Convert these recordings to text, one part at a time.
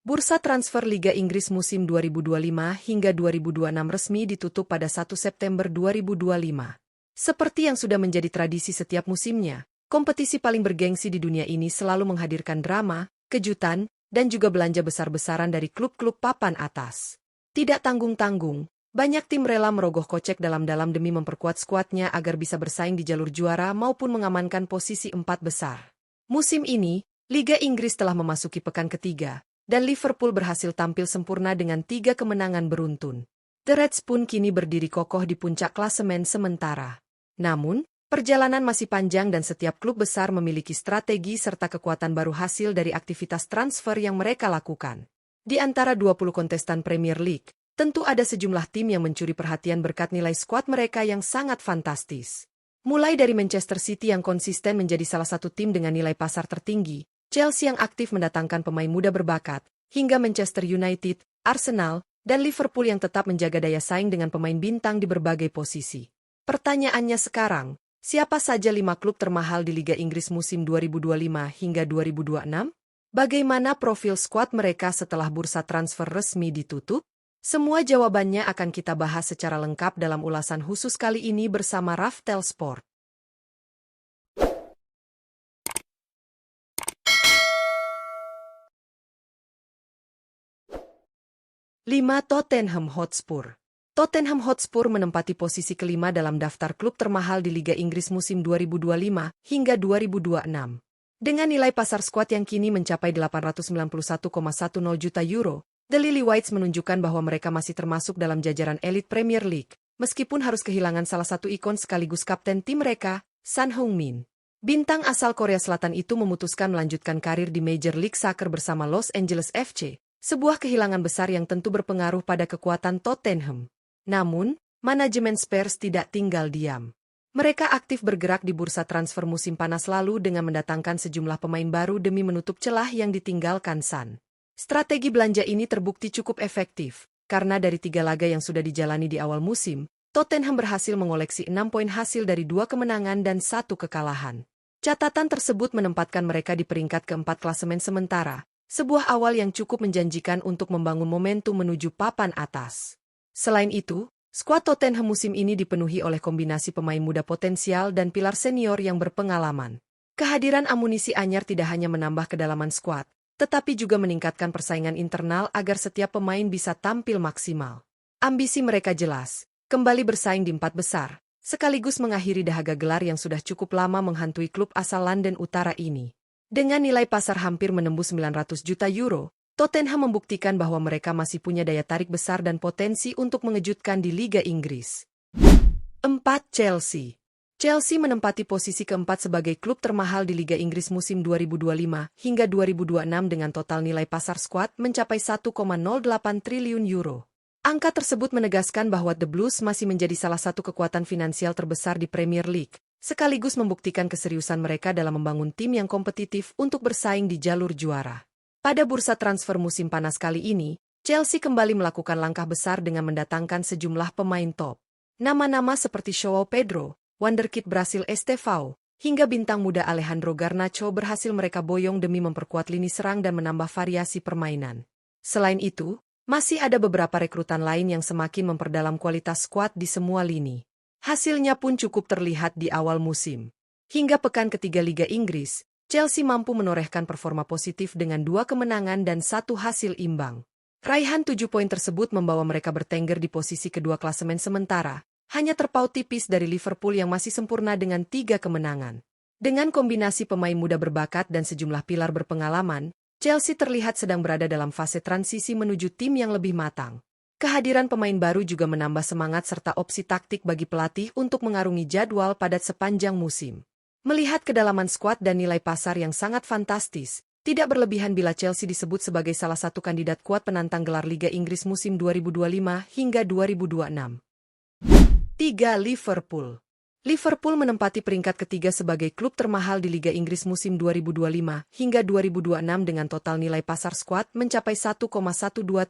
Bursa transfer Liga Inggris musim 2025 hingga 2026 resmi ditutup pada 1 September 2025. Seperti yang sudah menjadi tradisi setiap musimnya, kompetisi paling bergengsi di dunia ini selalu menghadirkan drama, kejutan, dan juga belanja besar-besaran dari klub-klub papan atas. Tidak tanggung-tanggung, banyak tim rela merogoh kocek dalam-dalam demi memperkuat skuadnya agar bisa bersaing di jalur juara maupun mengamankan posisi 4 besar. Musim ini, Liga Inggris telah memasuki pekan ketiga, dan Liverpool berhasil tampil sempurna dengan 3 kemenangan beruntun. The Reds pun kini berdiri kokoh di puncak klasemen sementara. Namun, perjalanan masih panjang dan setiap klub besar memiliki strategi serta kekuatan baru hasil dari aktivitas transfer yang mereka lakukan. Di antara 20 kontestan Premier League, tentu ada sejumlah tim yang mencuri perhatian berkat nilai skuad mereka yang sangat fantastis. Mulai dari Manchester City yang konsisten menjadi salah satu tim dengan nilai pasar tertinggi, Chelsea yang aktif mendatangkan pemain muda berbakat, hingga Manchester United, Arsenal, dan Liverpool yang tetap menjaga daya saing dengan pemain bintang di berbagai posisi. Pertanyaannya sekarang, siapa saja 5 klub termahal di Liga Inggris musim 2025 hingga 2026? Bagaimana profil skuad mereka setelah bursa transfer resmi ditutup? Semua jawabannya akan kita bahas secara lengkap dalam ulasan khusus kali ini bersama Raftel Sport. 5. Tottenham Hotspur. Tottenham Hotspur menempati posisi kelima dalam daftar klub termahal di Liga Inggris musim 2025 hingga 2026. Dengan nilai pasar skuad yang kini mencapai 891,10 juta euro, The Lily-Whites menunjukkan bahwa mereka masih termasuk dalam jajaran elit Premier League, meskipun harus kehilangan salah satu ikon sekaligus kapten tim mereka, Son Heung-min. Bintang asal Korea Selatan itu memutuskan melanjutkan karir di Major League Soccer bersama Los Angeles FC, sebuah kehilangan besar yang tentu berpengaruh pada kekuatan Tottenham. Namun, manajemen Spurs tidak tinggal diam. Mereka aktif bergerak di bursa transfer musim panas lalu dengan mendatangkan sejumlah pemain baru demi menutup celah yang ditinggalkan Son. Strategi belanja ini terbukti cukup efektif, karena dari 3 laga yang sudah dijalani di awal musim, Tottenham berhasil mengoleksi 6 poin hasil dari 2 kemenangan dan 1 kekalahan. Catatan tersebut menempatkan mereka di peringkat keempat klasemen sementara, sebuah awal yang cukup menjanjikan untuk membangun momentum menuju papan atas. Selain itu, skuad Tottenham musim ini dipenuhi oleh kombinasi pemain muda potensial dan pilar senior yang berpengalaman. Kehadiran amunisi anyar tidak hanya menambah kedalaman skuad, tetapi juga meningkatkan persaingan internal agar setiap pemain bisa tampil maksimal. Ambisi mereka jelas, kembali bersaing di 4 besar, sekaligus mengakhiri dahaga gelar yang sudah cukup lama menghantui klub asal London Utara ini. Dengan nilai pasar hampir menembus 900 juta euro, Tottenham membuktikan bahwa mereka masih punya daya tarik besar dan potensi untuk mengejutkan di Liga Inggris. 4. Chelsea. Chelsea menempati posisi keempat sebagai klub termahal di Liga Inggris musim 2025 hingga 2026 dengan total nilai pasar skuad mencapai 1,08 triliun euro. Angka tersebut menegaskan bahwa The Blues masih menjadi salah satu kekuatan finansial terbesar di Premier League, sekaligus membuktikan keseriusan mereka dalam membangun tim yang kompetitif untuk bersaing di jalur juara. Pada bursa transfer musim panas kali ini, Chelsea kembali melakukan langkah besar dengan mendatangkan sejumlah pemain top. Nama-nama seperti João Pedro, wonderkid Brasil Estevão, hingga bintang muda Alejandro Garnacho berhasil mereka boyong demi memperkuat lini serang dan menambah variasi permainan. Selain itu, masih ada beberapa rekrutan lain yang semakin memperdalam kualitas skuad di semua lini. Hasilnya pun cukup terlihat di awal musim. Hingga pekan ketiga Liga Inggris, Chelsea mampu menorehkan performa positif dengan 2 kemenangan dan 1 hasil imbang. Raihan 7 poin tersebut membawa mereka bertengger di posisi kedua klasemen sementara, hanya terpaut tipis dari Liverpool yang masih sempurna dengan 3 kemenangan. Dengan kombinasi pemain muda berbakat dan sejumlah pilar berpengalaman, Chelsea terlihat sedang berada dalam fase transisi menuju tim yang lebih matang. Kehadiran pemain baru juga menambah semangat serta opsi taktik bagi pelatih untuk mengarungi jadwal padat sepanjang musim. Melihat kedalaman skuad dan nilai pasar yang sangat fantastis, tidak berlebihan bila Chelsea disebut sebagai salah satu kandidat kuat penantang gelar Liga Inggris musim 2025 hingga 2026. 3. Liverpool. Liverpool menempati peringkat ketiga sebagai klub termahal di Liga Inggris musim 2025 hingga 2026 dengan total nilai pasar skuad mencapai 1,12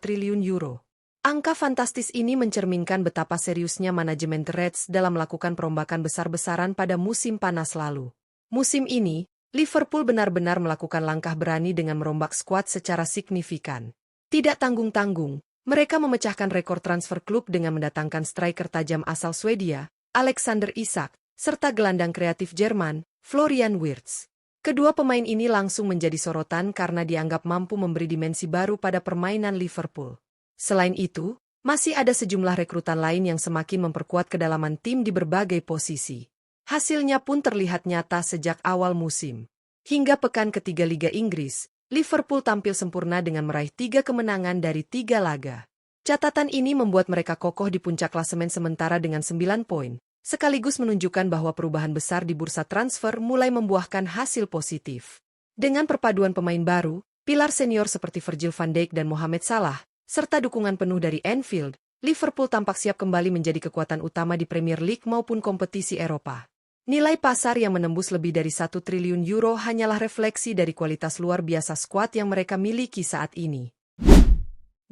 triliun euro. Angka fantastis ini mencerminkan betapa seriusnya manajemen The Reds dalam melakukan perombakan besar-besaran pada musim panas lalu. Musim ini, Liverpool benar-benar melakukan langkah berani dengan merombak skuad secara signifikan. Tidak tanggung-tanggung, mereka memecahkan rekor transfer klub dengan mendatangkan striker tajam asal Swedia, Alexander Isak, serta gelandang kreatif Jerman, Florian Wirtz. Kedua pemain ini langsung menjadi sorotan karena dianggap mampu memberi dimensi baru pada permainan Liverpool. Selain itu, masih ada sejumlah rekrutan lain yang semakin memperkuat kedalaman tim di berbagai posisi. Hasilnya pun terlihat nyata sejak awal musim. Hingga pekan ketiga Liga Inggris, Liverpool tampil sempurna dengan meraih 3 kemenangan dari 3 laga. Catatan ini membuat mereka kokoh di puncak klasemen sementara dengan 9 poin, sekaligus menunjukkan bahwa perubahan besar di bursa transfer mulai membuahkan hasil positif. Dengan perpaduan pemain baru, pilar senior seperti Virgil van Dijk dan Mohamed Salah, serta dukungan penuh dari Anfield, Liverpool tampak siap kembali menjadi kekuatan utama di Premier League maupun kompetisi Eropa. Nilai pasar yang menembus lebih dari 1 triliun euro hanyalah refleksi dari kualitas luar biasa skuad yang mereka miliki saat ini.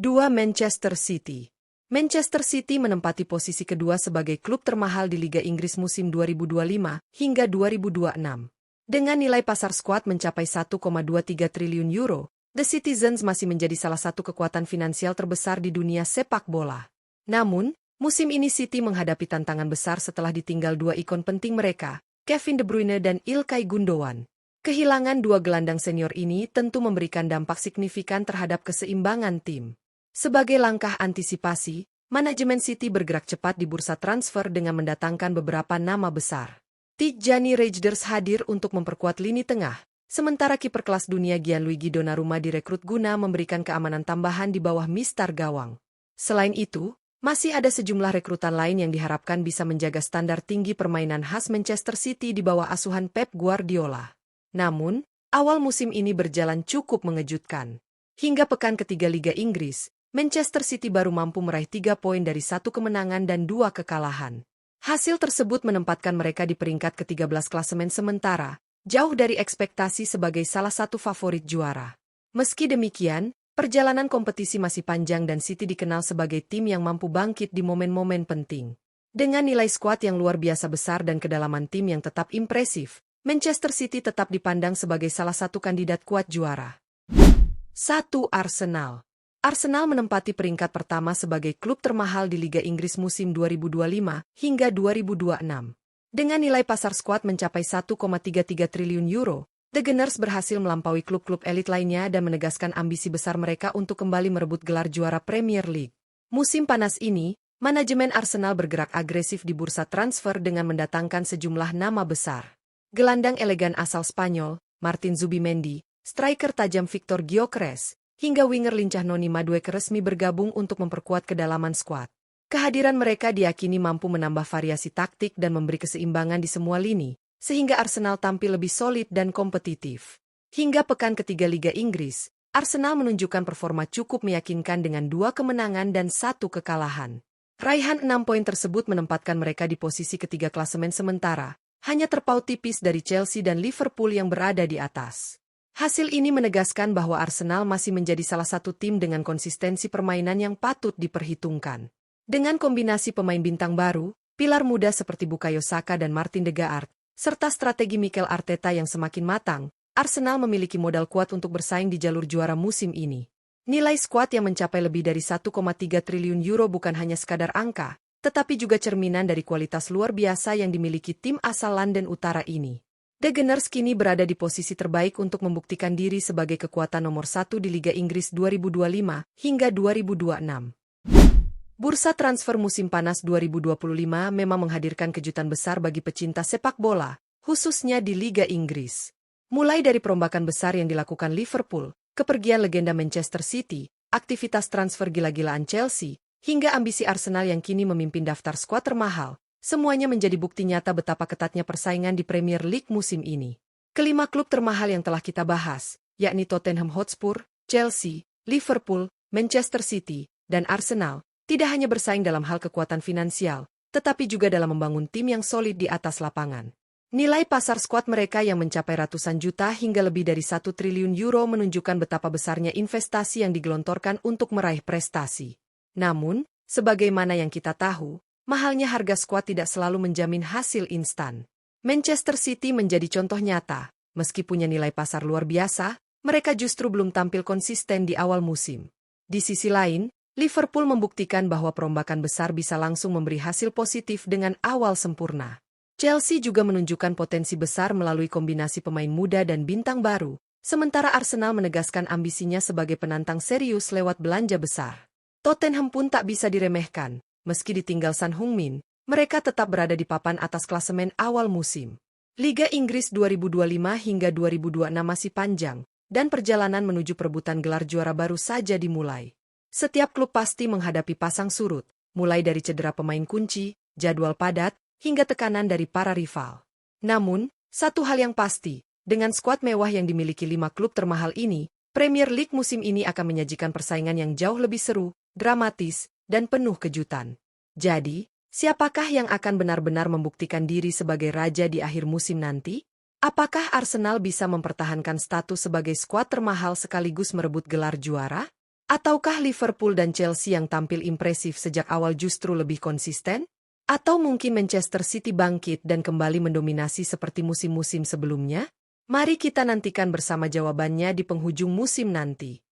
2. Manchester City. Manchester City menempati posisi kedua sebagai klub termahal di Liga Inggris musim 2025 hingga 2026. Dengan nilai pasar skuad mencapai 1,23 triliun euro, The Citizens masih menjadi salah satu kekuatan finansial terbesar di dunia sepak bola. Namun, musim ini City menghadapi tantangan besar setelah ditinggal dua ikon penting mereka, Kevin De Bruyne dan Ilkay Gundogan. Kehilangan dua gelandang senior ini tentu memberikan dampak signifikan terhadap keseimbangan tim. Sebagai langkah antisipasi, manajemen City bergerak cepat di bursa transfer dengan mendatangkan beberapa nama besar. Tijani Reijnders hadir untuk memperkuat lini tengah, sementara kiper kelas dunia Gianluigi Donnarumma direkrut guna memberikan keamanan tambahan di bawah mistar gawang. Selain itu, masih ada sejumlah rekrutan lain yang diharapkan bisa menjaga standar tinggi permainan khas Manchester City di bawah asuhan Pep Guardiola. Namun, awal musim ini berjalan cukup mengejutkan. Hingga pekan ketiga Liga Inggris, Manchester City baru mampu meraih 3 poin dari 1 kemenangan dan 2 kekalahan. Hasil tersebut menempatkan mereka di peringkat ke-13 klasemen sementara, jauh dari ekspektasi sebagai salah satu favorit juara. Meski demikian, perjalanan kompetisi masih panjang dan City dikenal sebagai tim yang mampu bangkit di momen-momen penting. Dengan nilai skuad yang luar biasa besar dan kedalaman tim yang tetap impresif, Manchester City tetap dipandang sebagai salah satu kandidat kuat juara. 1. Arsenal. Arsenal menempati peringkat pertama sebagai klub termahal di Liga Inggris musim 2025 hingga 2026. Dengan nilai pasar skuad mencapai 1,33 triliun euro, The Gunners berhasil melampaui klub-klub elit lainnya dan menegaskan ambisi besar mereka untuk kembali merebut gelar juara Premier League. Musim panas ini, manajemen Arsenal bergerak agresif di bursa transfer dengan mendatangkan sejumlah nama besar. Gelandang elegan asal Spanyol, Martin Zubimendi, striker tajam Victor Gyökeres, hingga winger lincah Noni Madueke resmi bergabung untuk memperkuat kedalaman skuad. Kehadiran mereka diyakini mampu menambah variasi taktik dan memberi keseimbangan di semua lini, sehingga Arsenal tampil lebih solid dan kompetitif. Hingga pekan ketiga Liga Inggris, Arsenal menunjukkan performa cukup meyakinkan dengan 2 kemenangan dan 1 kekalahan. Raihan 6 poin tersebut menempatkan mereka di posisi ketiga klasemen sementara, hanya terpaut tipis dari Chelsea dan Liverpool yang berada di atas. Hasil ini menegaskan bahwa Arsenal masih menjadi salah satu tim dengan konsistensi permainan yang patut diperhitungkan. Dengan kombinasi pemain bintang baru, pilar muda seperti Bukayo Saka dan Martin Odegaard, serta strategi Mikel Arteta yang semakin matang, Arsenal memiliki modal kuat untuk bersaing di jalur juara musim ini. Nilai skuad yang mencapai lebih dari 1,3 triliun euro bukan hanya sekadar angka, tetapi juga cerminan dari kualitas luar biasa yang dimiliki tim asal London Utara ini. The Gunners kini berada di posisi terbaik untuk membuktikan diri sebagai kekuatan nomor 1 di Liga Inggris 2025 hingga 2026. Bursa transfer musim panas 2025 memang menghadirkan kejutan besar bagi pecinta sepak bola, khususnya di Liga Inggris. Mulai dari perombakan besar yang dilakukan Liverpool, kepergian legenda Manchester City, aktivitas transfer gila-gilaan Chelsea, hingga ambisi Arsenal yang kini memimpin daftar skuad termahal. Semuanya menjadi bukti nyata betapa ketatnya persaingan di Premier League musim ini. Kelima klub termahal yang telah kita bahas, yakni Tottenham Hotspur, Chelsea, Liverpool, Manchester City, dan Arsenal, tidak hanya bersaing dalam hal kekuatan finansial, tetapi juga dalam membangun tim yang solid di atas lapangan. Nilai pasar skuad mereka yang mencapai ratusan juta hingga lebih dari 1 triliun euro menunjukkan betapa besarnya investasi yang digelontorkan untuk meraih prestasi. Namun, sebagaimana yang kita tahu, mahalnya harga skuad tidak selalu menjamin hasil instan. Manchester City menjadi contoh nyata, meski punya nilai pasar luar biasa, mereka justru belum tampil konsisten di awal musim. Di sisi lain, Liverpool membuktikan bahwa perombakan besar bisa langsung memberi hasil positif dengan awal sempurna. Chelsea juga menunjukkan potensi besar melalui kombinasi pemain muda dan bintang baru, sementara Arsenal menegaskan ambisinya sebagai penantang serius lewat belanja besar. Tottenham pun tak bisa diremehkan, meski ditinggal Son Heung-min, mereka tetap berada di papan atas klasemen awal musim. Liga Inggris 2025 hingga 2026 masih panjang, dan perjalanan menuju perebutan gelar juara baru saja dimulai. Setiap klub pasti menghadapi pasang surut, mulai dari cedera pemain kunci, jadwal padat, hingga tekanan dari para rival. Namun, satu hal yang pasti, dengan skuad mewah yang dimiliki 5 klub termahal ini, Premier League musim ini akan menyajikan persaingan yang jauh lebih seru, dramatis, dan penuh kejutan. Jadi, siapakah yang akan benar-benar membuktikan diri sebagai raja di akhir musim nanti? Apakah Arsenal bisa mempertahankan status sebagai skuad termahal sekaligus merebut gelar juara? Ataukah Liverpool dan Chelsea yang tampil impresif sejak awal justru lebih konsisten? Atau mungkin Manchester City bangkit dan kembali mendominasi seperti musim-musim sebelumnya? Mari kita nantikan bersama jawabannya di penghujung musim nanti.